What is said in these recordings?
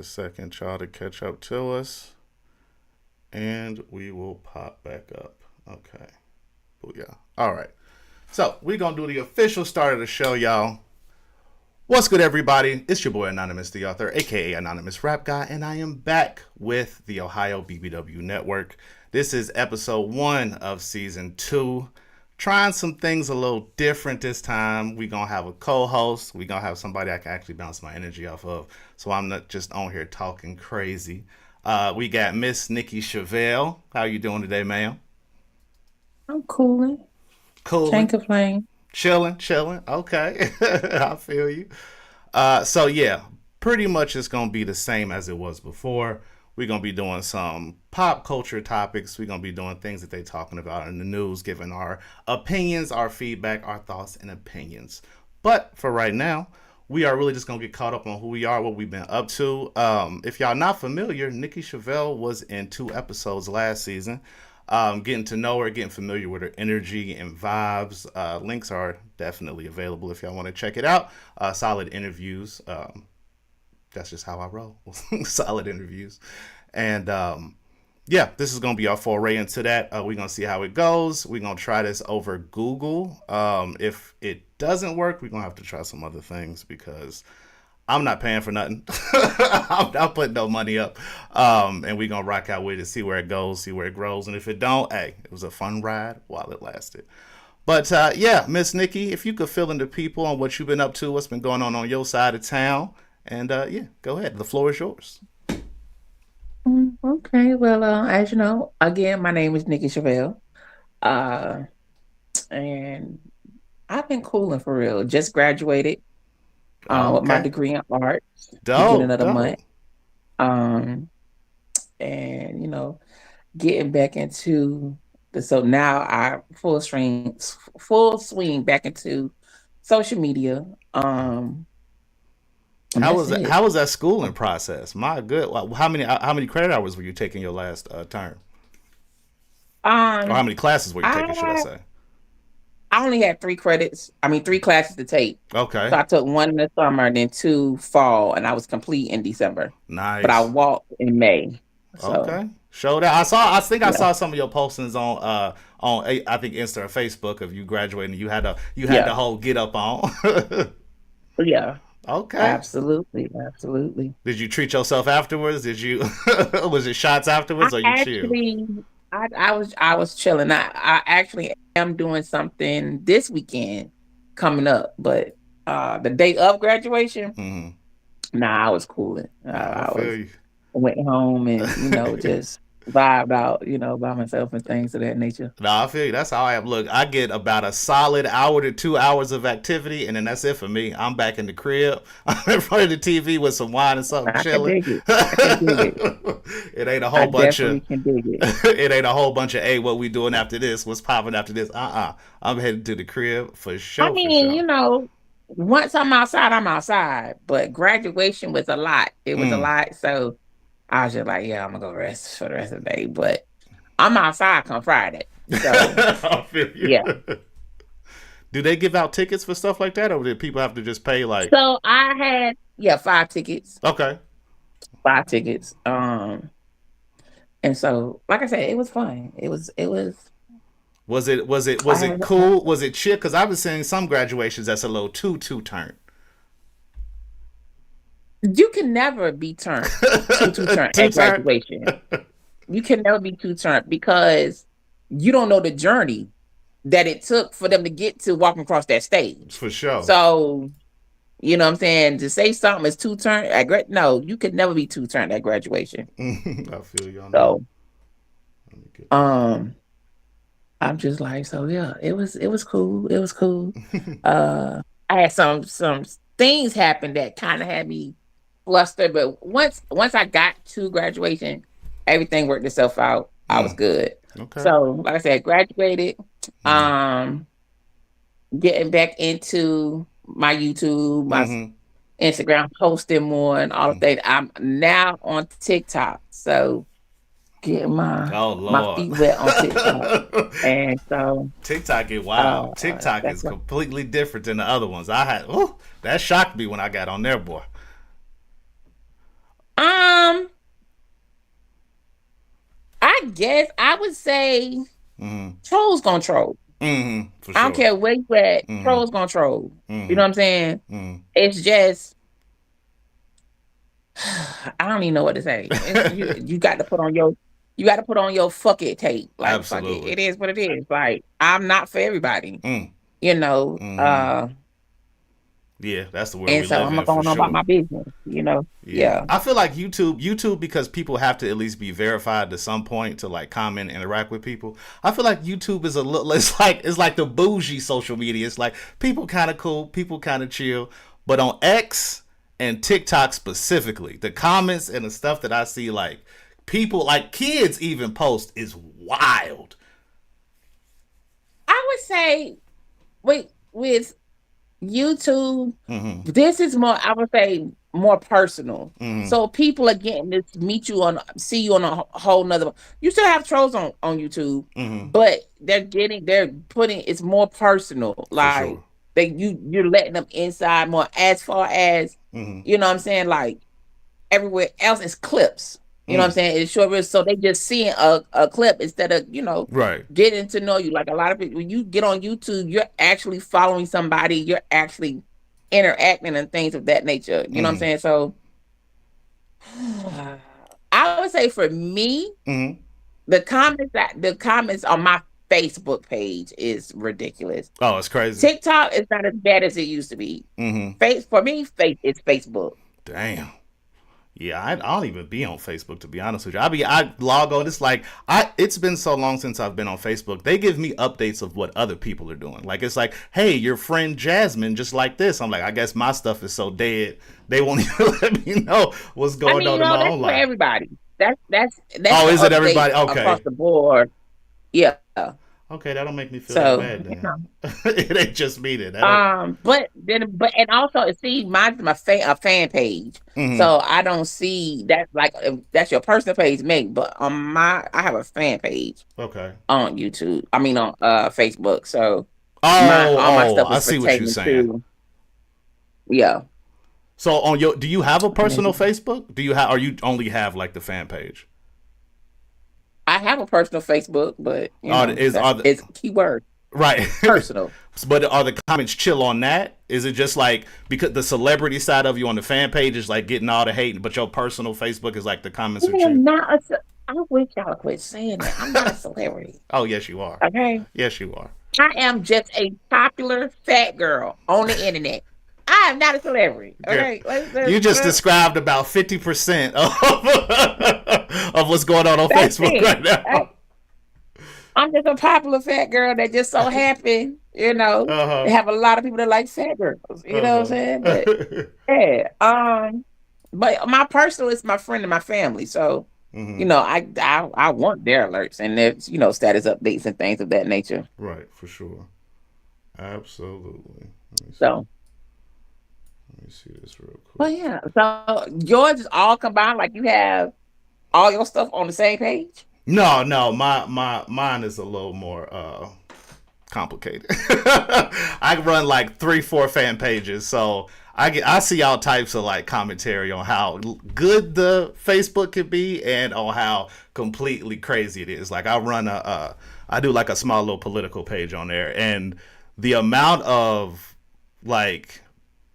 A second y'all to catch up to us, and we will pop back up. Okay. Booyah. All right. So we're gonna do the official start of the show, y'all. What's good, everybody? It's your boy Anonymous, the author, aka Anonymous Rap Guy, and I am back with the Ohio BBW Network. This is episode 1 of season 2. Trying some things a little different this time. We're gonna have a co-host. We're gonna have somebody I can actually bounce my energy off of, so I'm not just on here talking crazy. We got Miss Nikkeii Chevelle. How you doing today, ma'am? I'm cooling. Can't Cooling, complain. chilling. Okay, I feel you. So yeah, pretty much it's gonna be the same as it was before. We're gonna be doing some pop culture topics. We're gonna be doing things that they're talking about in the news, giving our opinions, our feedback, our thoughts and opinions. But for right now, we are really just gonna get caught up on who we are, what we've been up to. If y'all not familiar, Nikkeii Chevelle was in 2 episodes last season. Getting to know her, getting familiar with her energy and vibes. Links are definitely available if y'all want to check it out. Solid interviews. That's just how I roll. Solid interviews. And yeah, this is going to be our foray into that. We're going to see how it goes. We're going to try this over Google. If it doesn't work, we're going to have to try some other things because I'm not paying for nothing. I'm not putting no money up. And we're going to rock out with it, see where it goes, see where it grows. And if it don't, hey, it was a fun ride while it lasted. But yeah, Miss Nikkeii, if you could fill in the people on what you've been up to, what's been going on your side of town. And yeah, go ahead. The floor is yours. Okay, well, as you know, again, my name is Nikkeii Chevelle, uh, and I've been cooling for real. Just graduated with my Okay. degree in art, beginning Dope, of the month, dope. um, and getting back into so now I full swing back into social media, and How that's was that? it. How was that schooling process? My good. How many credit hours were you taking your last term, or how Um, many classes were you taking? Should I I say? I only had 3 credits. I mean, 3 classes to take. So Okay. I took one in the summer and then 2 fall, and I was complete in December. But I Nice. walked in May. So Okay. Show that. I saw. I think I yeah, saw some of your postings on I think Insta or Facebook of you graduating. You had yeah, the whole get up on. yeah. Okay. Absolutely, absolutely. Did you treat yourself afterwards? Did you was it shots I afterwards or you chill? actually, I was chilling. I actually am doing something this weekend coming up, but the day of graduation, Hmm. nah, I was cooling. Nah, I feel you. Went home and just vibed out, by myself and things of that nature. No, I feel you. That's how I am. Look, I get about a solid hour to 2 hours of activity, and then that's it for me. I'm back in the crib. I'm in front of the TV with some wine and something I can chilling. dig it. I can dig it. It ain't a I whole bunch of definitely can dig it. it ain't a whole bunch of hey, what we doing after this? What's popping after this? I'm heading to the crib for I sure, for mean, sure. once I'm outside, I'm outside. But graduation was a lot. It was a Mm. lot. So I was just like, yeah, I'm gonna go rest for the rest of the day. But I'm outside come Friday. So I feel you. yeah. Do they give out tickets for stuff like that, or did people have to just pay like? So I had, yeah, 5 tickets. Okay. 5 tickets. And so like I said, it was fun. It was I Was it had cool? Was it chill? Because I've been seeing some graduations that's a little too turn. you can never be turned two turn Too at turn. graduation. You can never be two turned because you don't know the journey that it took for them to get to walking across that stage. For sure. So, you know what I'm saying? To say something is two turned at no, you could never be two turned at graduation. I feel you on that. So, Let me get um, I'm just like, so yeah, it was cool. It was cool. I had some things happen that kind of had me flustered, but once I got to graduation, everything worked itself out. I was mm, good. okay. So, like I said, graduated. Mm-hmm. Um, getting back into my YouTube, my Mm-hmm. Instagram, posting more and all of that. I'm now on TikTok, so getting Oh my Lord. feet wet on TikTok, and so TikTok get wild. TikTok that's is what. completely different than the other ones. That shocked me when I got on there, boy. guess I would say Mm-hmm. trolls gonna troll. Mm-hmm. For I don't sure. care where you at, Mm-hmm. trolls gonna troll. You Mm-hmm. know what I'm saying? Mm-hmm. It's just I don't even know what to say. It's, you got to put on your fuck it tape. Like fuck it. Absolutely. It is what it is. Like I'm not for everybody. Mm. You know. Mm-hmm. Yeah, that's the world And we so live I'm gonna in go for on about sure. my business. You know. Yeah, Yeah. I feel like YouTube, because people have to at least be verified to some point to like comment, and interact with people. I feel like YouTube is a little, it's like the bougie social media. It's like people kind of cool, people kind of chill, but on X and TikTok specifically, the comments and the stuff that I see, like people, like kids even post, is wild. I would say with YouTube, Mm-hmm. this is more, I would say, more personal. Mm-hmm. So people are getting to see you on a whole nother. You still have trolls on YouTube, Mm-hmm. but they're putting it's more personal. For Like sure. you're letting them inside more. As far as Mm-hmm. you know, what I'm saying, like everywhere else is clips. You know what I'm Mm. saying? It's short, so they just seeing a clip instead of Right. getting to know you. Like a lot of people, when you get on YouTube, you're actually following somebody. You're actually interacting and things of that nature. You know what I'm Mm-hmm. saying? So I would say for me, Mm-hmm. the comments on my Facebook page is ridiculous. Oh, it's crazy. TikTok is not as bad as it used to be. Mm-hmm. For me, it's Facebook. Damn. Yeah, I don't even be on Facebook, to be honest with you. I log on. It's like it's been so long since I've been on Facebook. They give me updates of what other people are doing. Like it's like, hey, your friend Jasmine just like this. I'm like, I guess my stuff is so dead they won't even let me know what's I going mean, on in my that's own for life. everybody. That's Oh, the is it update everybody? across Okay. the board. Yeah. Okay, that'll make me feel that So, bad then. It ain't just me then. but also see, mine's a fan page, Mm-hmm. so I don't see that like if that's your personal page, maybe. But on I have a fan page Okay. on YouTube. I mean on Facebook. So my Oh, all my oh, stuff I is see what you're pertaining saying. to yeah. So do you have a personal Mhm. Facebook? Do you have, or you only have like the fan page? I have a personal Facebook, but Are is that's are the, it's keyword Right. personal. But are the comments chill on that? Is it just like, because the celebrity side of you on the fan page is like getting all the hate, but your personal Facebook is like the I comments are chill? am not I wish y'all quit saying that. I'm not a celebrity. Oh, yes, you are. Okay. Yes, you are. I am just a popular fat girl on the internet. I am not a celebrity. Girl, Okay. you just described about 50% of what's going on That's Facebook it. right now. I'm just a popular fat girl that just so happy, Uh they huh. have a lot of people that like fat girls. You know what I'm Uh saying? But huh. yeah. But my personal is my friend and my family. So, Hmm. I want their alerts and their, status updates and things of that nature. Right, for sure. Absolutely. Let me see. So Let me see this real but quick. yeah. So yours is all combined, like you have all your stuff on the same page? No, no, mine is a little more complicated. I run like 3, 4 fan pages, so I see all types of like commentary on how good the Facebook can be and on how completely crazy it is. Like I do like a small little political page on there, and the amount of like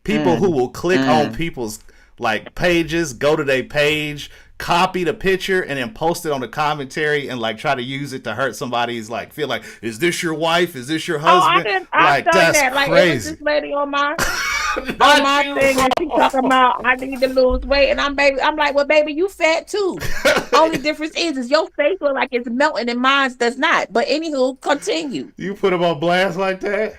people who Mm. will click on Mm. people's like pages, go to their page, copy the picture, and then post it on the commentary and like try to use it to hurt somebody's like feel like, is this your wife? Is this your Oh, husband? I've Like done that's that. Like it was crazy. this lady on my Not you, thing and she talking bro. about I need to lose weight and I'm like, well baby, you fat too. Only difference is your face look like it's melting and mine does not. But anywho, continue. You put him on blast like that?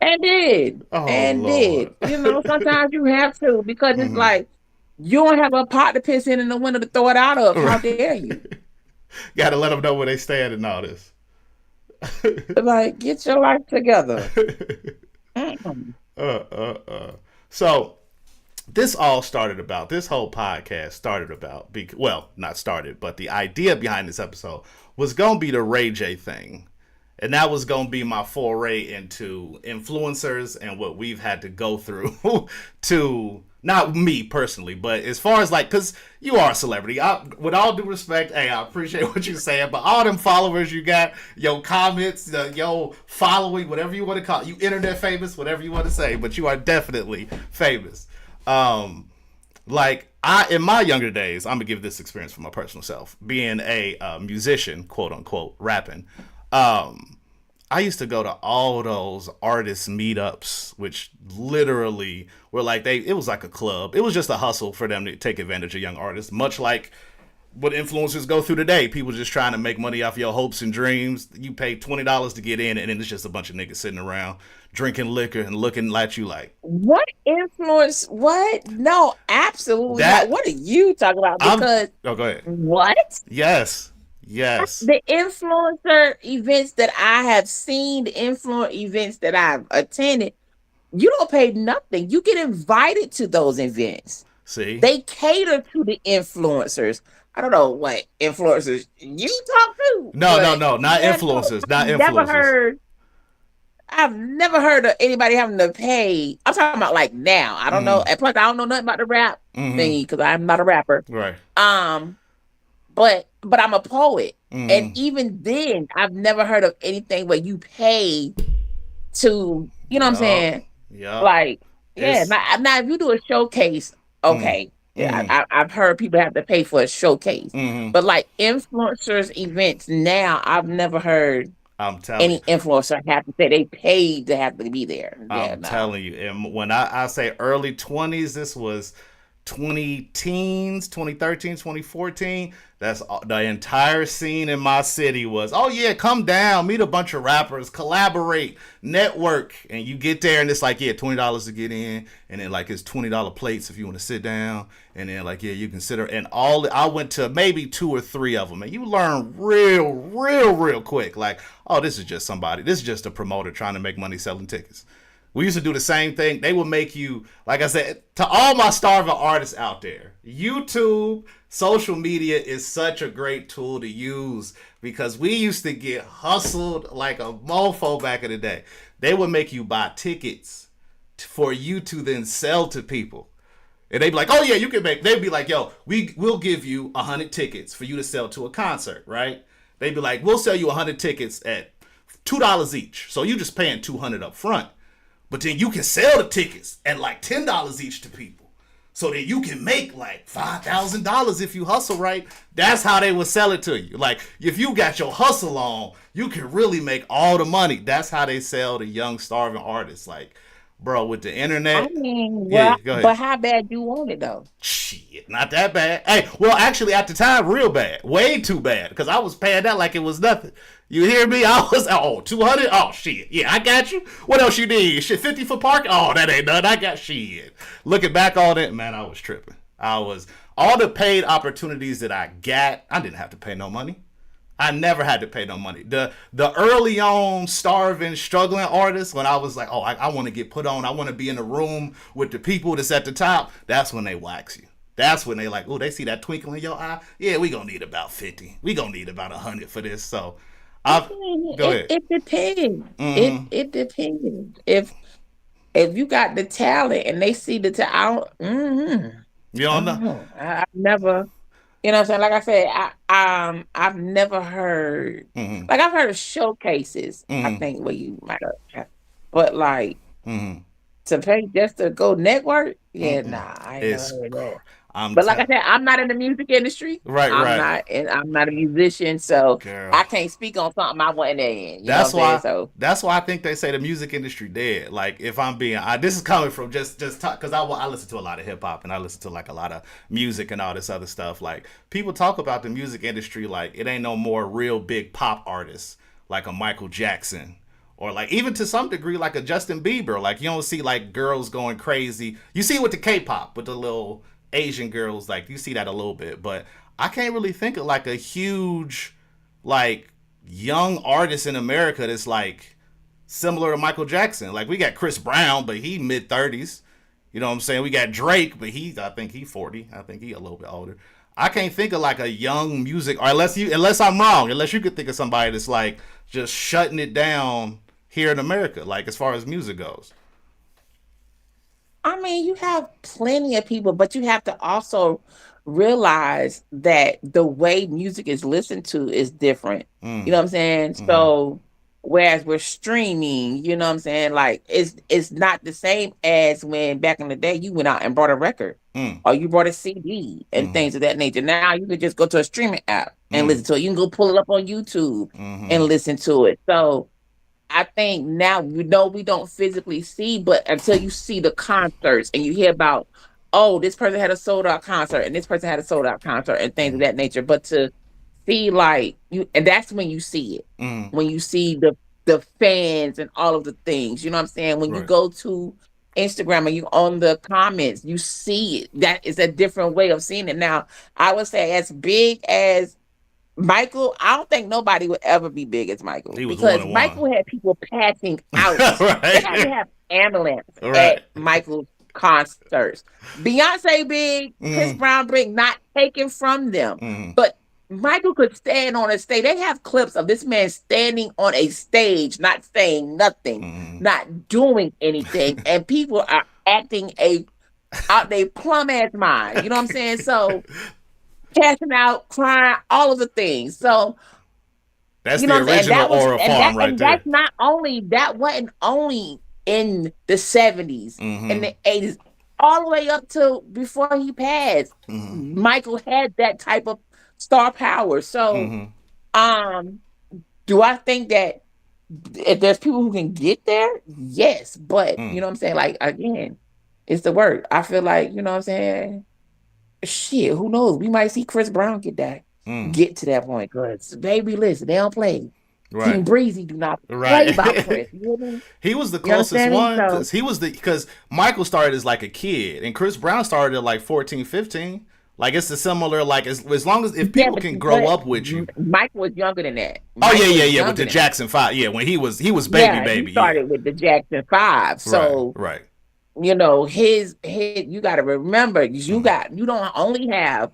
And did. Oh And did. Lord. Sometimes you have to because it's Hmm. like you don't have a pot to piss in the window to throw it out of. How dare you? Gotta let them know where they stand and all this. Like, get your life together. Mm. So this whole podcast started about, well, not started, but the idea behind this episode was gonna be the Ray J thing. And that was going to be my foray into influencers and what we've had to go through to Not me personally, but as far as like, cause you are a celebrity. With all due respect, hey, I appreciate what you're saying, but all them followers you got, your comments, your following, whatever you want to call it, you internet famous, whatever you want to say, but you are definitely famous. Like in my younger days, I'm gonna give this experience from my personal self, being a musician, quote unquote, rapping. Um, I used to go to all those artist meetups, which literally were like it was like a club. It was just a hustle for them to take advantage of young artists, much like what influencers go through today. People just trying to make money off your hopes and dreams. You pay $20 to get in, and then it's just a bunch of niggas sitting around drinking liquor and looking at you like What influence? What? No, absolutely not. that. What are you talking about? I'm. Because Oh, go ahead. what? Yes, yes. The influencer events that I have seen, the influencer events that I've attended, you don't pay nothing. You get invited to those events. See, They cater to the influencers. I don't know what influencers you talk to, no, no, but no, not yeah, no, influencers, not never influencers. heard. I've never heard of anybody having to pay. I'm talking about like now. I don't know. Mm-hmm. And plus, I don't know nothing about the rap Mm-hmm. thingy because I'm not a rapper. Right. Um, but I'm a poet, and Mm-hmm. even then, I've never heard of anything where you pay to. You know what I'm Yup. saying? Yup. Like, yeah. It's. Now if you do a showcase, Mm-hmm. okay. Yeah, Mm-hmm. I've heard people have to pay for a showcase, Mm-hmm. but like influencers events now, I've never heard I'm telling you. any influencer have to say they paid to have to be there. Yeah, I'm no. telling you. And when I say early 20s, this was 20 teens, 2013, 2014. That's the entire scene in my city was, oh yeah, come down, meet a bunch of rappers, collaborate, network. And you get there and it's like, yeah, $20 to get in. And then like it's $20 plates if you want to sit down. And then like, yeah, you consider, and all, I went to maybe two or three of them. And you learn real quick. Like, oh, this is just somebody, this is just a promoter trying to make money selling tickets. We used to do the same thing. They would make you, like I said, to all my starving artists out there, YouTube, social media is such a great tool to use because we used to get hustled like a mofo back in the day. They would make you buy tickets for you to then sell to people. And they'd be like, oh yeah, you can make, they'd be like, yo, we'll give you 100 tickets for you to sell to a concert, right? They'd be like, we'll sell you 100 tickets at $2 each. So you just paying 200 up front. But then you can sell the tickets at like $10 each to people. So that you can make like $5,000 if you hustle right. That's how they would sell it to you. Like if you got your hustle on, you can really make all the money. That's how they sell to young starving artists. Like, bro, with the I internet, mean, yeah, well, go ahead. but how bad you want it though? Shit, not that bad. Hey, well, actually, at the time, real bad. Way too bad. Because I was paying that like it was nothing. You hear me? I was, oh, 200? Oh, shit. Yeah, I got you. What else you need? Shit, 50 for parking? Oh, that ain't nothing. I got shit. Looking back on it, man, I was tripping. All the paid opportunities that I got, I didn't have to pay no money. I never had to pay no money. The early on starving, struggling artists, when I was like, oh, I want to get put on, I want to be in the room with the people that's at the top, that's when they wax you. That's when they like, oh, they see that twinkle in your eye. Yeah, we gonna need about 50. We gonna need about 100 for this. So, I go ahead. It depends. Mm-hmm. It depends. If you got the talent and they see the talent, You I don't don't know. know. I've never, you know what I'm saying? Like I said, I've never heard, Mm-hmm. like I've heard of showcases, I Mm-hmm. think where you might have, but like Mm-hmm. to pay just to go network, yeah, Mm-mm. nah, I ain't never It's, heard that. I'm But like I telling. said, I'm not in the music industry. Right, right, I'm not a musician, so girl. I can't speak on something I wasn't in. You know what I'm That's saying? why. So That's why I think they say the music industry dead. Like if I'm being, this is coming from just talk because I listen to a lot of hip hop and I listen to like a lot of music and all this other stuff. Like people talk about the music industry like it ain't no more real big pop artists like a Michael Jackson or like even to some degree like a Justin Bieber. Like you don't see like girls going crazy. You see it with the K-pop with the little Asian girls. Like you see that a little bit, but I can't really think of like a huge like young artist in America that's like similar to Michael Jackson. Like we got Chris Brown, but he mid 30s. You know what I'm saying? We got Drake, but I think he 40. I think he a little bit older. I can't think of like a young music, or unless I'm wrong, unless you could think of somebody that's like just shutting it down here in America, like as far as music goes. I mean, you have plenty of people, but you have to also realize that the way music is listened to is different. You know Mm. what I'm saying? Mm-hmm. So whereas we're streaming, you know what I'm saying? Like it's not the same as when back in the day you went out and bought a record Mm. or you bought a CD and Mm-hmm. things of that nature. Now you can just go to a streaming app and Mm. listen to it. You can go pull it up on YouTube and Mm-hmm. listen to it. So I think now we know we don't physically see, but until you see the concerts and you hear about, oh, this person had a sold out concert and this person had a sold out concert and things of Mm-hmm. that nature. But to see like you, and that's when you see it, Mm-hmm. when you see the fans and all of the things. You know what I'm saying? When you Right. go to Instagram and you on the comments, you see it. That is a different way of seeing it. Now, I would say as big as Michael, I don't think nobody would ever be big as Michael He was one because of one. Michael had people passing out. They had to Right. have ambulance Right. at Michael's concerts. Beyonce big, Chris Mm-hmm. Brown big, not taken from them. Mm-hmm. But Michael could stand on a stage. They have clips of this man standing on a stage, not saying nothing, Mm-hmm. not doing anything, and people are acting a out they plumb ass mind. You know what I'm saying? So passing out, crying, all of the things. So That's you know the what I'm saying? And original that was aura farm right and there. that's not only that wasn't only in the 70s and Mm-hmm. the 80s, all the way up to before he passed. Mm-hmm. Michael had that type of star power. So Mm-hmm. um do I think that if there's people who can get there? Yes. But you Mm. know what I'm saying? Like again, it's the work. I feel like, you know what I'm saying? Shit, who knows? We might see Chris Brown Mm. get to that point. Cause baby, listen, they don't play. Right. King Breezy do not play about Right. Chris. You hear me? He was the You closest understand me? one So because Michael started as like a kid and Chris Brown started at like 14, 15. Like it's a similar like as long as if yeah, people but can you grow but up with you. Michael was younger than that. Oh yeah, Michael yeah, was yeah. With younger the than that. Jackson 5. Yeah, when he was baby Yeah, he baby. Yeah. started with the Jackson Five. Right. So Right. you know, his you gotta remember, Mm. you don't only have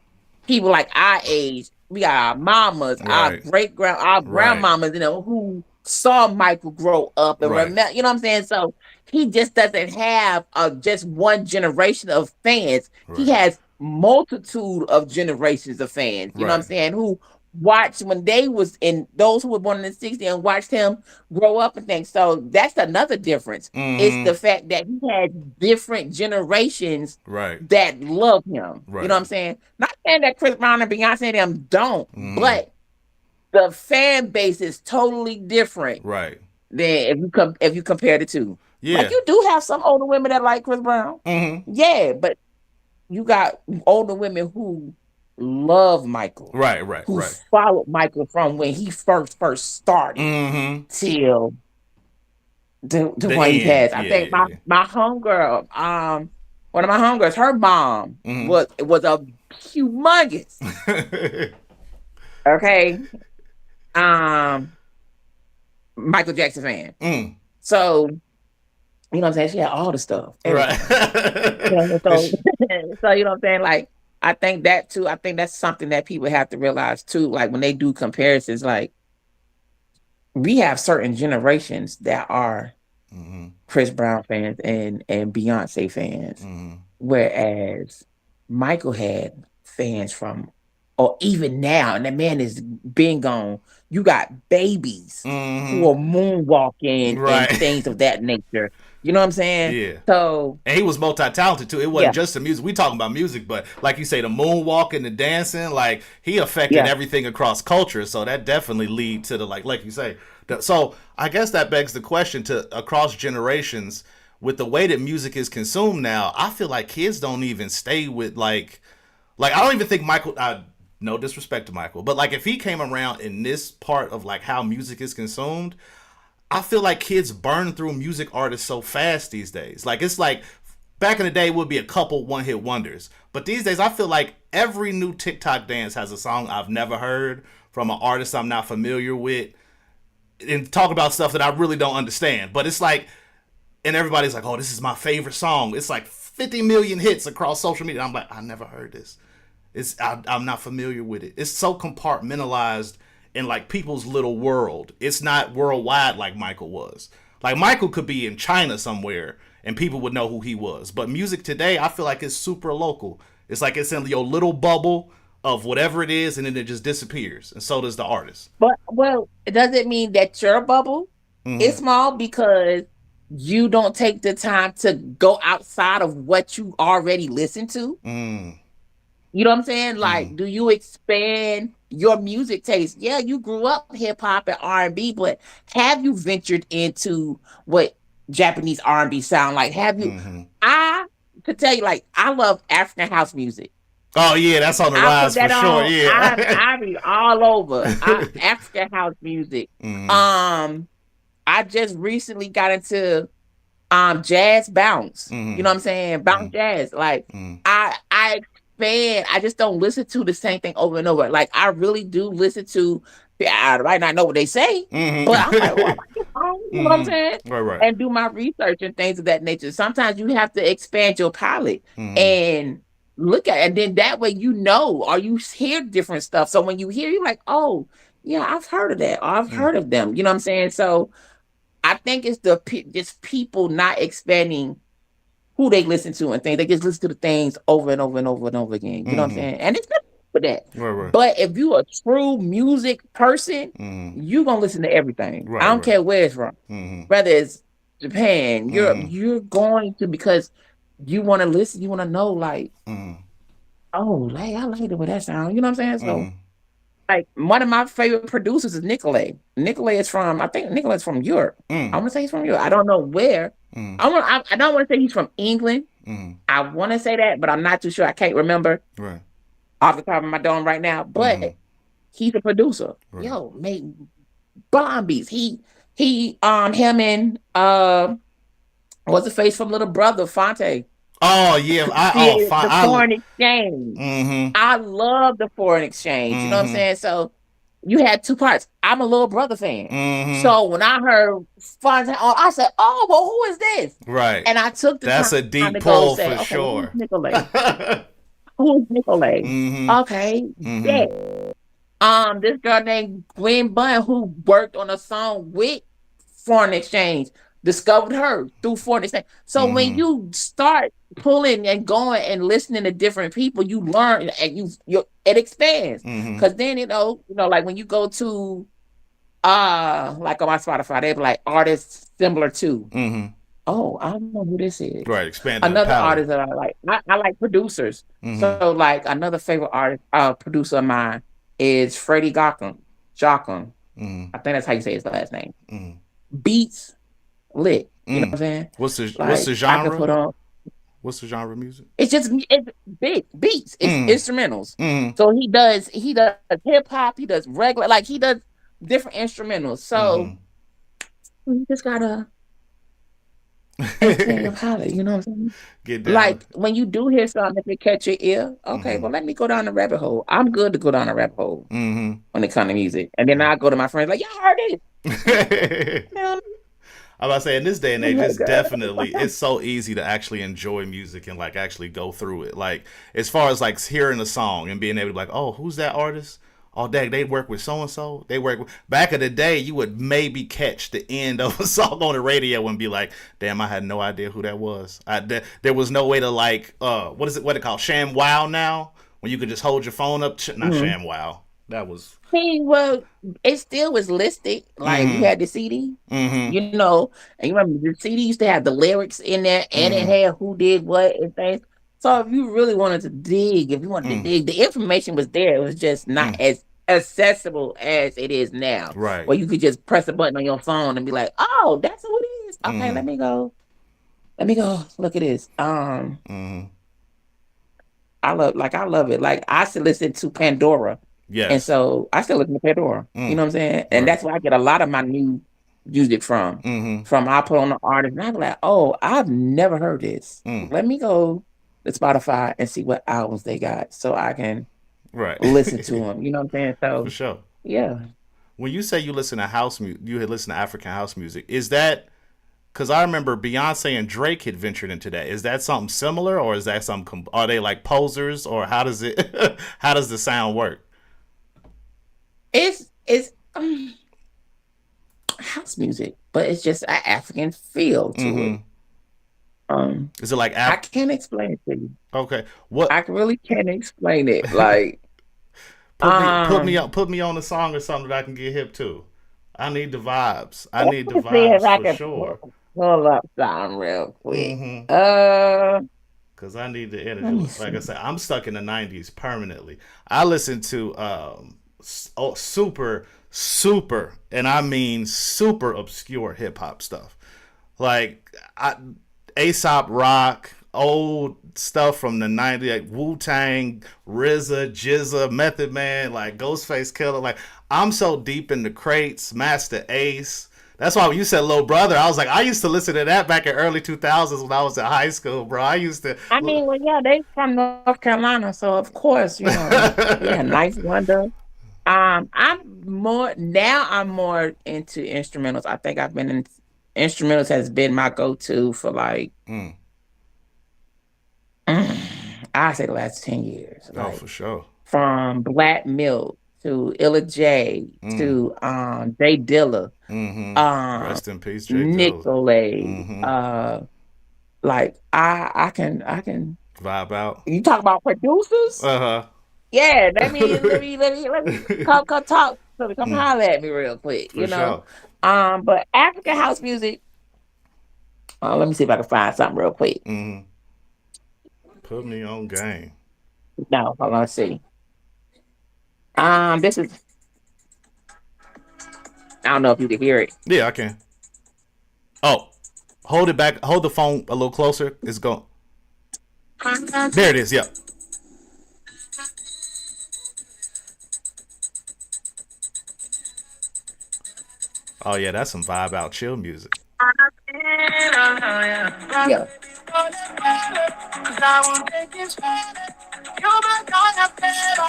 people like our age, we got our mamas, our Right. our Right. grandmamas, you know, who saw Michael grow up and Right. remember, you know what I'm saying? So he just doesn't have just one generation of fans. He Right. has multitude of generations of fans, you know what I'm Right. saying, who watched when they was in those who were born in the 60s and watched him grow up and things. So that's another difference. It's Mm-hmm. the fact that he has different generations Right. that love him. You know Right. what I'm saying? Not saying that Chris Brown and Beyonce and them don't, Mm-hmm. but the fan base is totally different Right. than if you compare the two. Like Yeah. you do have some older women that like Chris Brown. Mm-hmm. Yeah, but you got older women who love Michael, Right. Right. who Right. followed Michael from when he first started Mm-hmm. till the The one he end. passed. I Yeah. think Yeah. my homegirl, one of my homegirls, her mom Yeah. was a humongous, Mm-hmm. okay, um, Michael Jackson fan. mm. So you know what I'm saying? She had all the stuff, Right. everything. You know, so It's- so you know what I'm saying? Like I think that too. I think that's something that people have to realize too. Like when they do comparisons, like we have certain generations that are Mhm, Chris Brown fans and Beyonce fans, mhm, whereas Michael had fans from, or even now, and that man is been gone. You got babies who mhm. are moonwalking and Right. things of that nature. You know what I'm saying? Yeah. So And he was multi-talented too. It yeah, wasn't just the music. We talking about music, but like you say, the moonwalking, the dancing, like he affected yeah. everything across culture. So that definitely lead to the like you say. So I guess that begs the question to across generations with the way that music is consumed now. I feel like kids don't even stay with like I don't even think Michael. No disrespect to Michael, but like if he came around in this part of like how music is consumed, I feel like kids burn through music artists so fast these days. Like it's like back in the day would be a couple one hit wonders, but these days I feel like every new TikTok dance has a song I've never heard from an artist I'm not familiar with, and talk about stuff that I really don't understand. But it's like, and everybody's like, "Oh, this is my favorite song." It's like 50 million hits across social media. I'm like, I never heard this. I'm not familiar with it. It's so compartmentalized in like people's little world. It's not worldwide like Michael was. Like Michael could be in China somewhere and people would know who he was. But music today, I feel like it's super local. It's like it's in your little bubble of whatever it is, and then it just disappears. And so does the artist. But well, it doesn't mean that your bubble is Mm-hmm. small because you don't take the time to go outside of what you already listen to. Mm-hmm. You know what I'm saying? Mm-hmm. Like, do you expand your music taste? Yeah, you grew up hip hop and R&B, but have you ventured into what Japanese R&B sound like? Have you? Mm-hmm. I could tell you, like, I love African house music. Oh yeah, that's on the I put rise for that sure. on. I Yeah. I be all over. African house music. mm-hmm. Um, I just recently got into jazz bounce. You Mm-hmm. know what I'm saying? Bounce jazz. Like Mm-hmm. I expand. I just don't listen to the same thing over and over. Like I really do listen to I might not know what they say, but I'm like, oh, I Mm-hmm. like this song, you know what I'm saying? mm-hmm. Right. Right. And do my research and things of that nature. Sometimes you have to expand your palette Mm-hmm. and look at it. And then that way you know or you hear different stuff. So when you hear, you're like, oh, yeah, I've heard of that, or I've heard of them. You know what I'm saying? So I think it's just people not expanding who they listen to and things. They just listen to the things over and over and over and over again. You know what I'm Mm-hmm. saying? And it's good for that. Right. Right. But if you a true music person, Mm-hmm. you gonna listen to everything. I Right. don't Right. care where it's from. Mm-hmm. Whether it's Japan, Europe, Mm-hmm. you're going to because you want to listen, you want to know, like, Mm-hmm. oh, like I like the way that sound. You know what I'm saying? So Mm-hmm. like one of my favorite producers is Nikkeii. Nikkeii is from, I think Nikkeii is from Europe. I Mm-hmm. want to say he's from Europe. I don't know where. Mm-hmm. I don't want to say he's from England. Mm-hmm. I want to say that, but I'm not too sure. I can't remember Right. off the top of my dome right now. Mm-hmm. But he's a producer. Right. Yo, made bomb beats. He him and what's the face from Little Brother Fonte Oh yeah. created Fine. the foreign exchange. Mm-hmm. I love the foreign exchange. You know what I'm Mm-hmm. saying? So you had two parts. I'm a Little Brother fan. Mm-hmm. So when I heard Fonte, I said, "Oh, well, who is this?" Right. And I took the That's a time deep to go pull say, for "Okay, well, who's sure. Nikkeii? Who's Nikkeii? mm-hmm. Okay, yeah." Mm-hmm. This girl named Gwen Bunn who worked on a song with Foreign Exchange discovered her through Foreign Exchange. So when Mm-hmm. you start pulling and going and listening to different people, you learn and it expands. Mm-hmm. Because then like when you go to like on my Spotify, they be like artists similar to. Mm-hmm. Oh, I don't know who this is. Right. Expanding the Another palette. artist that I like. I like producers. Mm-hmm. So like another favorite artist, producer of mine is Freddie Gotham. Jotham. Mm-hmm. I think that's how you say his last name. Mm-hmm. Beats lit. You know what Mm. I'm saying? What's the Like I could genre? put on. What's the genre of music? It's big beats. It's Mm. instrumentals. Mm. So he does hip hop. He does regular like he does different instrumentals. So Mm-hmm. you just gotta expand your palette. You know what I'm saying? Get down. Like when you do hear something, if it catch your ear, okay, Mm-hmm. well let me go down the rabbit hole. I'm good to go down the rabbit hole Mm-hmm. when it comes to music, and then I go to my friends like, y'all heard it? I'm about to say in this day and I'm age, like, it's so easy to actually enjoy music and like actually go through it. Like as far as like hearing a song and being able to be like, oh, who's that artist? Oh, dang, they work with so and so. They work with... Back in the day, you would maybe catch the end of a song on the radio and be like, "Damn, I had no idea who that was." There was no way to like, what is it? What it called? Sham Wow now, when you could just hold your phone up. Not mm-hmm. Sham Wow. That was. Well, it still was listed. Like you Mm-hmm. had the CD, Mm-hmm. you know, and you remember the CD used to have the lyrics in there, and it Mm-hmm. had who did what and things. So if you really wanted to dig, if you wanted to dig, the information was there. It was just not as accessible as it is now, Right. where you could just press a button on your phone and be like, "Oh, that's who it is." Okay, let me go look at this. Mm-hmm. I love it. Like I still listen to Pandora. And Yes. so I still listen to Pandora. You know what I'm saying? And Right. that's where I get a lot of my new music from. Mm-hmm. From I put on the artist and I'm like, oh, I've never heard this. Let me go to Spotify and see what albums they got so I can Right. listen to them. You know what I'm saying? For So sure. yeah. When you say you listen to house music, you had listened to African house music. Is that because I remember Beyonce and Drake had ventured into that? Is that something similar, or is that some? Are they like posers, or how does it? How does the sound work? It's house music, but it's just an African feel to it. Mm-hmm. Um, Is it like I app? can't explain it to you. Okay. What? I really can't explain it. Like, um, Put me on a song or something that I can get hip to. I need the vibes. I let need the me see if vibes I for can sure. pull up something real quick. Mm-hmm. Uh, Cause I need the energy. Let me Like I see. said, I'm stuck in the '90s permanently. I listen to super, and I mean super obscure hip hop stuff. Like Aesop Rock, old stuff from the '90s, like Wu Tang, RZA, Jizza, Method Man, like Ghostface Killer. Like I'm so deep in the crates, Master Ace. That's why when you said Low Brother, I was like, I used to listen to that back in early 2000s when I was in high school, bro. I used to. I mean, well, yeah, they from North Carolina, so of course, yeah, Nice Wonder. I'm more now. I'm more into instrumentals. I think I've been in instrumentals has been my go-to for like Mm. I say the last 10 years. Oh, Like for sure. from Black Milk to Illa J Mm. to Jay Dilla, Mm-hmm. um Rest in peace, Jay Dilla. Nicolay. Mm-hmm. Like I can Vibe out. you talk about producers? Uh Yeah, huh. let me come talk to me, come Mm, holler at me real quick, for sure. But African house music, let me see if I can find something real quick. Mm-hmm. Put me on game. No, hold on, let's see. This is I don't know if you can hear it. Yeah, I can. Oh, hold it back. Hold the phone a little closer. It's going. There it is. Yep. Oh yeah, that's some vibe out chill music. Yeah.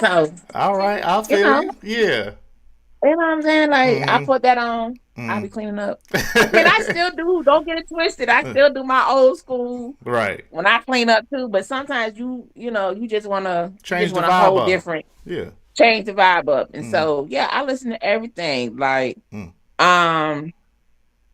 So, All right, I you feel know, you. Yeah. you know what I'm saying? Like I Mm-hmm. put that on, I'll be cleaning up. I mean, I still do, don't get it twisted. I still do my old school right. when I clean up too, but sometimes you just wanna Change the vibe hold up. different, Yeah. change the vibe up. And Mm-hmm. so yeah, I listen to everything. Like Mm. um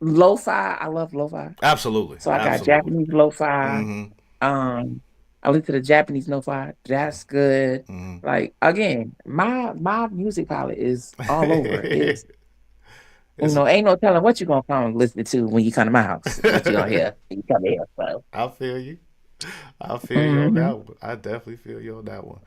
lo-fi, I love lo-fi. Absolutely. So I got Absolutely. Japanese lo-fi. Mm-hmm. I listen to the Japanese lo-fi. That's good. Mm-hmm. Like again, my music palette is all over. It's it's. ain't no telling what you're gonna come listening to when you come to my house. What you gonna hear when you come here. So I feel you. I feel you on hmm that one. I definitely feel you on that one.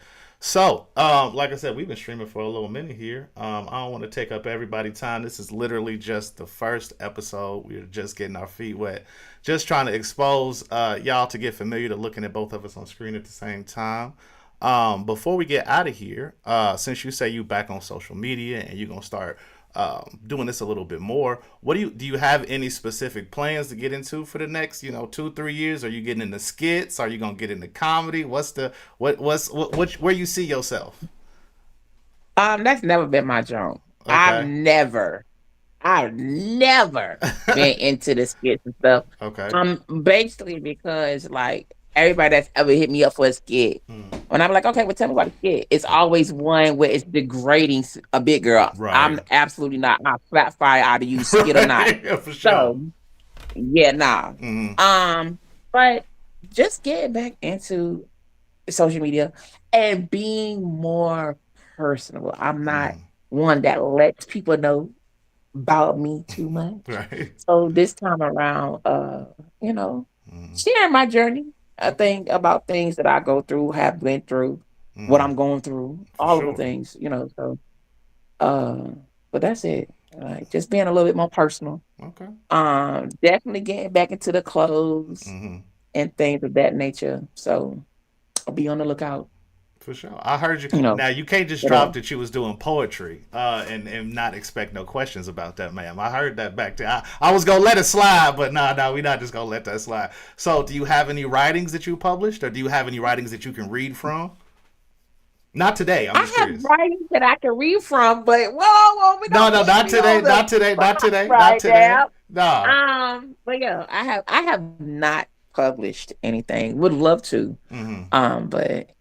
So, like I said, we've been streaming for a little minute here. I don't want to take up everybody's time. This is literally just the first episode. We're just getting our feet wet, just trying to expose y'all to get familiar to looking at both of us on screen at the same time. Before we get out of here, since you say you back on social media and you're gonna start doing this a little bit more, what do you have any specific plans to get into for the next 2 3 years? Are you getting into skits? Are you gonna get into comedy? What's the what where you see yourself? that's never been my joke. Okay. I've never been into the skits and stuff. Okay. Basically because like everybody that's ever hit me up for a skit, Hmm. when I'm like, okay, well, tell me about the skit. It's always one where it's degrading a big girl. Right. I'm absolutely not. I flat fire out of you, skit or not. Right. Yeah, for sure. So yeah, nah. Hmm. But just getting back into social media and being more personable. I'm not Hmm. one that lets people know about me too much. Right. So this time around, you know, Hmm. sharing my journey. I Okay. think about things that I go through, have went through, what Hmm. I'm going through, For all of the sure. things. So uh but that's it. Like just being a little bit more personal. Okay. Definitely getting back into the clothes Hmm. and things of that nature. So I'll be on the lookout, For sure. I heard you. you know, Now you can't just for that. drop that you was doing poetry, and not expect no questions about that, ma'am. I heard that back there. I was gonna let it slide, but nah, we not just gonna let that slide. So, do you have any writings that you published, or do you have any writings that you can read from? Not today. I'm I just have curious. writings that I can read from, but whoa, we No, don't no, put not me today. on the Not today. Not spot today. Not right today. now. Nah. But yeah, I have not published anything. Would love to. Mm-hmm. But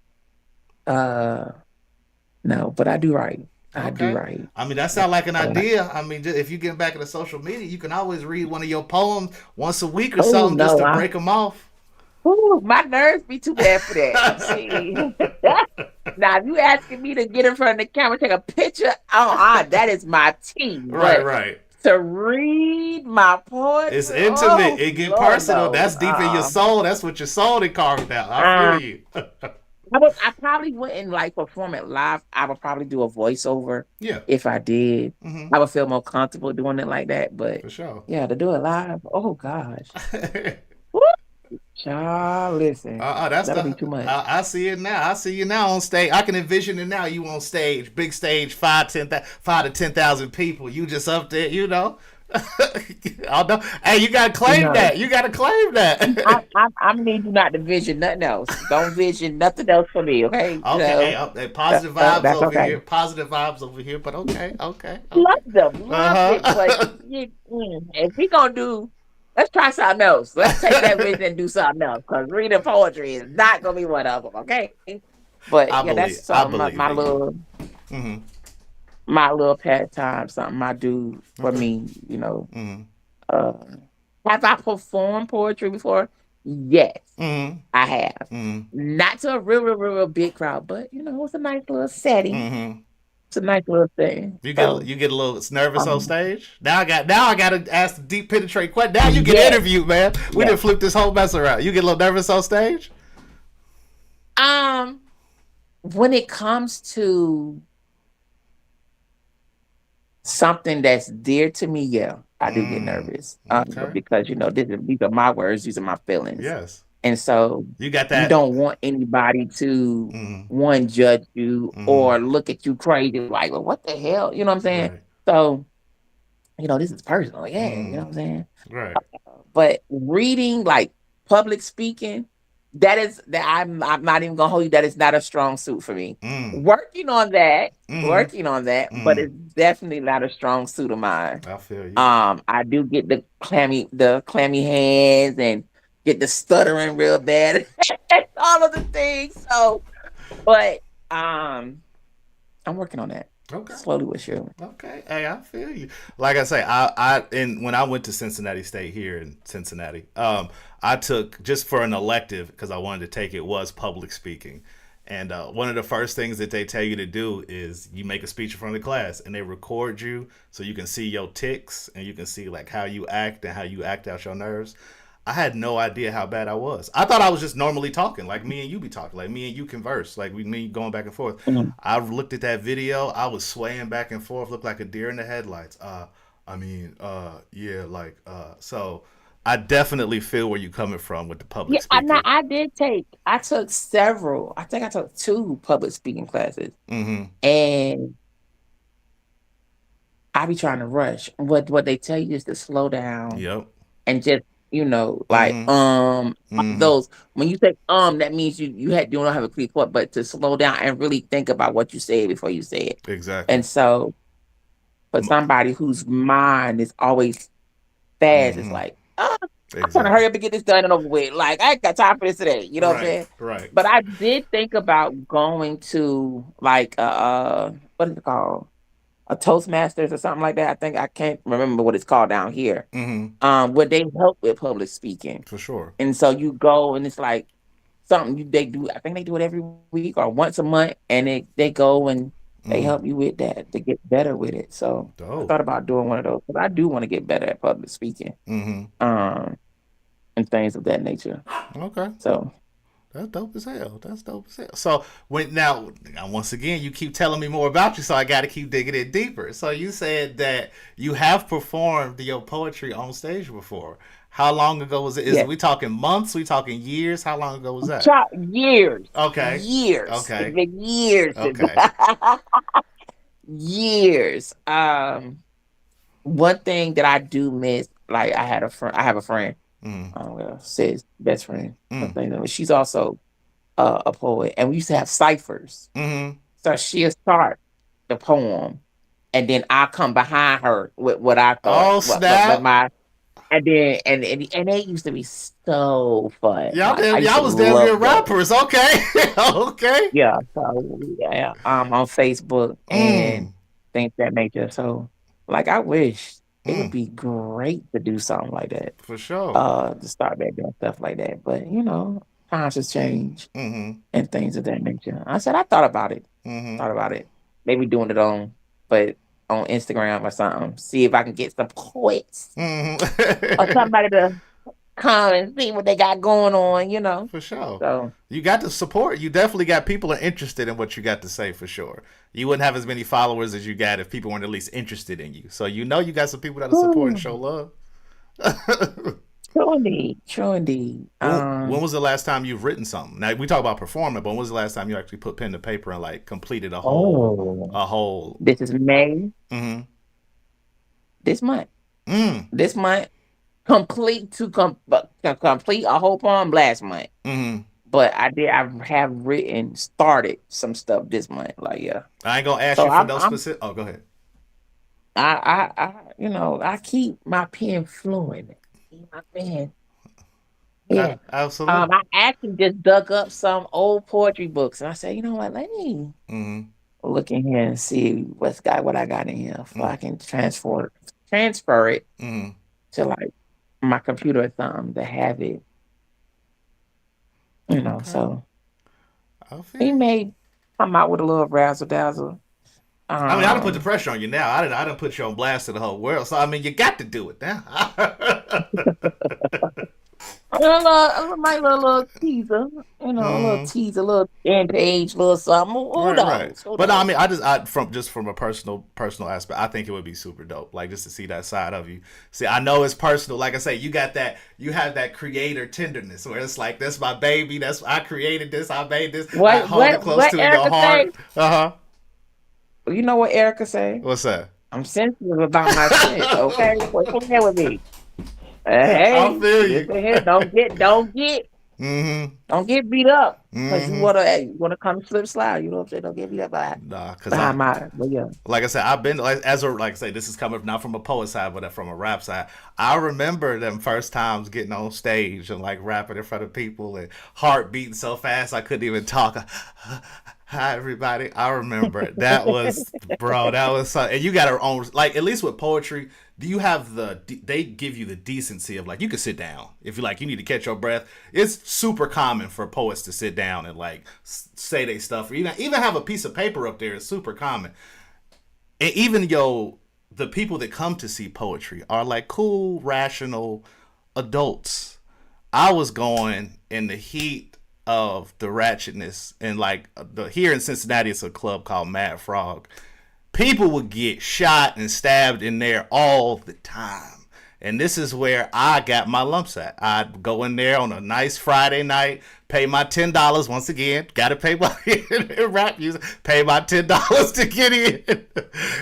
uh no, but I do write. I do Okay. write. I mean, that sounds like an But idea. I mean, if you get back into social media, you can always read one of your poems once a week or oh something just no, to break them off. my nerves be too bad for that. See, now if you asking me to get in front of the camera, take a picture, that is my team. Right, But right. to read my It's poetry, intimate. oh It get Lord, personal. no. That's deep in your soul. That's what your soul did carved out. I feel Uh, you. I probably wouldn't like perform it live. I would probably do a voiceover Yeah. if I did. Hmm. I would feel more comfortable doing it like that. But For sure. yeah, to do it live, oh gosh. Woo! Child, listen, That's that'll be the. too much. I see it now. I see you now on stage. I can envision it now. You on stage, big stage, 5 to 10,000 people. You just up there, you know. I know. Hey, you gotta claim No, that. You gotta claim that. I need you not to vision nothing else. Don't vision nothing else for me, okay? Okay. Hey, hey, positive No, vibes that's over okay. here. Positive vibes over here. But okay, okay, Love okay. them, Uh love it. But huh. if we gonna do, let's try something else. Let's take that vision and do something else. Because reading poetry is not gonna be one of them, okay? But I yeah, that's believe. I something believe in you. Hmm. my little pastime, something I do for Okay. me. Hmm. Uh, have I performed poetry before? Yes, Hmm. I have. Hmm. Not to a real big crowd, but it's a nice little setting. Hmm. It's a nice little thing. So, You get a little nervous on um, stage. Now I got to ask the deep penetrate question. Now you get yes, interviewed, man. We yes. didn't flip this whole mess around. You get a little nervous on stage. Um, when it comes to something that's dear to me, yeah, I do get Mm. nervous. Okay. Because these are my words, these are my feelings, Yes. and so You got you that. don't want anybody to Mm. one judge you Mm. or look at you crazy like, well, what the hell? You know what I'm saying? Right. So this is personal, yeah. You know Mm. what I'm saying? Right. But reading, like public speaking, that I'm not even gonna hold you. That is not a strong suit for me. Mm. Mm. Working on that, but Mm. it's definitely not a strong suit of mine. I feel you. I do get the clammy hands and get the stuttering real bad, all of the things. So, but I'm working on that Okay. slowly with you. Okay. Hey, I feel you. Like I say, and when I went to Cincinnati State here in Cincinnati, I took just for an elective because I wanted to take it was public speaking. And one of the first things that they tell you to do is you make a speech in front of the class, and they record you so you can see your ticks and you can see like how you act and how you act out your nerves. I had no idea how bad I was. I thought I was just normally talking, like me and you be talking, like me and you converse, like me going back and forth. Mhm. I looked at that video. I was swaying back and forth, looked like a deer in the headlights. Yeah, like, so I definitely feel where you're coming from with the public Yeah, I know. speaking. I took several. I think I took two public speaking classes, Mm-hmm. and I be trying to rush. What they tell you is to slow down Yep. and just like Mm-hmm. Mm-hmm. those when you say that means you don't have a clear thought, but to slow down and really think about what you said before you say it. Exactly. And so for somebody whose mind is always fast, it's Mm-hmm. like, I'm trying to Exactly. hurry up and get this done and over with. Like, I ain't got time for this today. You know what I'm Right. saying? Right. But I did think about going to like what is it called? A Toastmasters or something like that. I can't remember what it's called down here. Mm-hmm. Where they help with public speaking. For sure. And so you go and it's like something they do. I think they do it every week or once a month, and they go and they Mm. help you with that to get better with it. So I Dope. thought about doing one of those because I do want to get better at public speaking, Mm-hmm. um, and things of that nature. Okay. So That's dope as hell. That's dope as hell. So when now once again you keep telling me more about you, so I got to keep digging in deeper. So you said that you have performed your poetry on stage before. How long ago was it? Is yeah, we talking months? We talking years? How long ago was that? years, Okay. years. It's Okay. been years, Okay. years. One thing that I do miss, like I have a friend, Mm. well, sis, best friend. Mm. She's also a poet, and we used to have ciphers. Mm-hmm. So she'll start the poem, and then I come behind her with what I thought, Oh what snap! my and then and they used to be so fun. Like I used to Y'all was damn near love those. rappers. Okay. Okay. Yeah, so yeah, on Facebook, Mm. things of that nature. So, like, I wish it would Mm, be great to do something like that, for sure. to start back doing stuff like that. But times has changed Mm-hmm. and things of that nature. I said I thought about it, Mm-hmm. thought about it, maybe doing it but on Instagram or something. See if I can get some poets or Mm-hmm. somebody to come and see what they got going on. For sure. So, You got the support. You definitely got people are interested in what you got to say for sure. You wouldn't have as many followers as you got if people weren't at least interested in you. So you know you got some people that'll support and show whew, love. true indeed, true indeed. When was the last time you've written something? Now we talk about performing, but when was the last time you actually put pen to paper and like completed Oh, a whole? this is May Mm-hmm. this month. Mm. This month, complete a whole poem last month. Mm-hmm. But I have written started some stuff this month. Like, yeah. I ain't gonna ask So you for I'm no I'm specific. Oh, go ahead. I keep my pen flowing. Keep my pen. Yeah. Absolutely. I actually just dug up some old poetry books and I said, you know what, let me Mm-hmm. look in here and see what I got in here so Mm-hmm. I can transfer it Mm-hmm. to like my computer or something to have it. Okay. So I feel he you. may come out with a little razzle dazzle. I mean, I done put the Um, pressure on you now. I done put you on blast to the whole world. So I mean, you got to do it now. little teaser, a little Mm, teaser, a little end page, little something. Who right, right. knows? Who But no, I knows? mean, from a personal aspect, I think it would be super dope. Like just to see that side of you. See, I know it's personal. Like I say, you have that creator tenderness where it's like, that's my baby. I created this. I made this. I What hold it what close what to in your Erica say? heart. Uh huh. You know what Erica say? What's that? I'm sensitive about my shit. Okay, quit playing with me. I Hey, feel you. listen here. Mm-hmm. Don't get beat up because you Mm-hmm. wanna hey, you wanna come slip slide. You know what I'm saying? Don't get beat up Nah, cause behind my. But yeah. like I said, I've been like I say, this is coming not from a poet side, but from a rap side. I remember them first times getting on stage and like rapping in front of people and heart beating so fast I couldn't even talk. Hi everybody. I remember that was bro. That was so, and you got our own like at least with poetry. Do you have they give you the decency of like you can sit down if you like you need to catch your breath. It's super common for poets to sit down and like say they stuff or even have a piece of paper up there. It's super common. And even the people that come to see poetry are like cool, rational adults. I was going in the heat of the ratchetness and like here in Cincinnati it's a club called Mad Frog. People would get shot and stabbed in there all the time. And this is where I got my lumps at. I'd go in there on a nice Friday night, pay my $10 once again. Got to pay my rap music, pay my $10 to get in,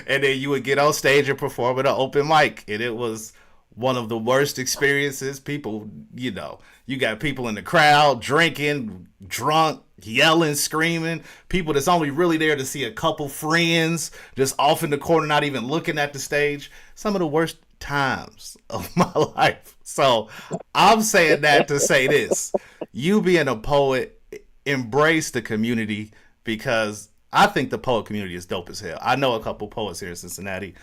and then you would get on stage and perform at an open mic. And it was one of the worst experiences. People, you got people in the crowd drinking, drunk, yelling, screaming. People that's only really there to see a couple friends just off in the corner, not even looking at the stage. Some of the worst times of my life. So I'm saying that to say this. You being a poet, embrace the community because I think the poet community is dope as hell. I know a couple poets here in Cincinnati.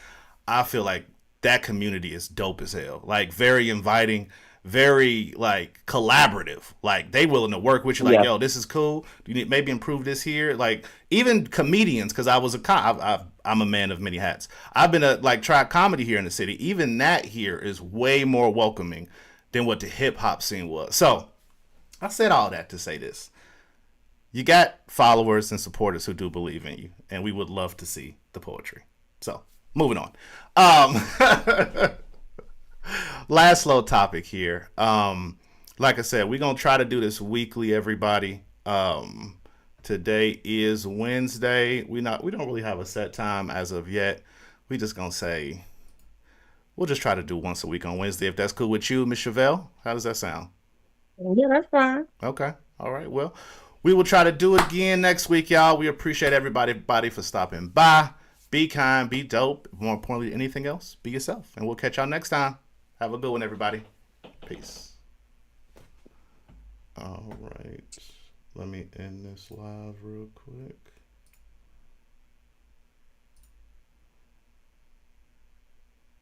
I feel like that community is dope as hell. Like very inviting, very like collaborative. Like they willing to work with you. Like Yeah. yo, this is cool. You need maybe improve this here. Like even comedians, because I was I'm a man of many hats. I've been like tried comedy here in the city. Even that here is way more welcoming than what the hip hop scene was. So I said all that to say this. You got followers and supporters who do believe in you, and we would love to see the poetry. So, moving on. Um, last little topic here. Like I said, we're gonna try to do this weekly, everybody. Today is Wednesday. We don't really have a set time as of yet. We just gonna say we'll just try to do once a week on Wednesday if that's cool with you, Miss Chevelle. How does that sound? Yeah, that's fine. Okay. All right. Well, we will try to do it again next week, y'all. We appreciate everybody for stopping by. Be kind, be dope. More importantly, anything else, be yourself. And we'll catch y'all next time. Have a good one, everybody. Peace. All right. Let me end this live real quick.